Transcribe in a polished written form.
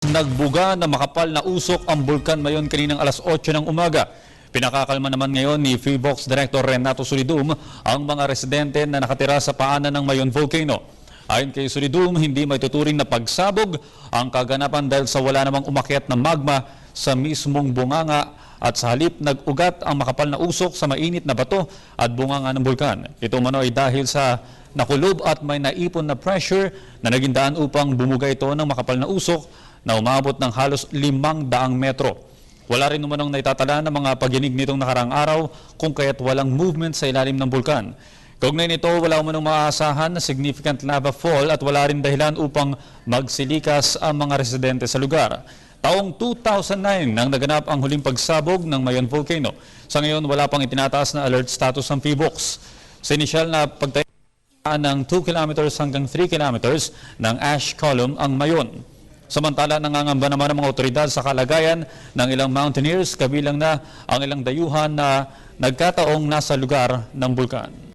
Nagbuga na makapal na usok ang bulkan Mayon kaninang alas 8 ng umaga. Pinakakalma naman ngayon ni PHIVOLCS Director Renato Solidum ang mga residente na nakatira sa paanan ng Mayon Volcano. Ayon kay Solidum, hindi maituturing na pagsabog ang kaganapan dahil sa wala namang umakyat na magma sa mismong bunganga at sa halip nag-ugat ang makapal na usok sa mainit na bato at bunganga ng bulkan. Ito mano ay dahil sa nakulob at may naipon na pressure na naging daan upang bumuga ito ng makapal na usok na umabot ng halos 500 metro. Wala rin namanong naitatala ng mga pagyinig nitong nakarang araw kung kaya't walang movement sa ilalim ng bulkan. Kaugnay nito, wala umanong maaasahan na significant lava fall at wala rin dahilan upang magsilikas ang mga residente sa lugar. Taong 2009 nang naganap ang huling pagsabog ng Mayon Volcano. Sa ngayon, wala pang itinataas na alert status ng PHIVOLCS. Sa inisyal na pagtayaan ng 2 kilometers hanggang 3 kilometers ng ash column ang Mayon. Samantala, nangangamba naman ang mga otoridad sa kalagayan ng ilang mountaineers kabilang na ang ilang dayuhan na nagkataong nasa lugar ng bulkan.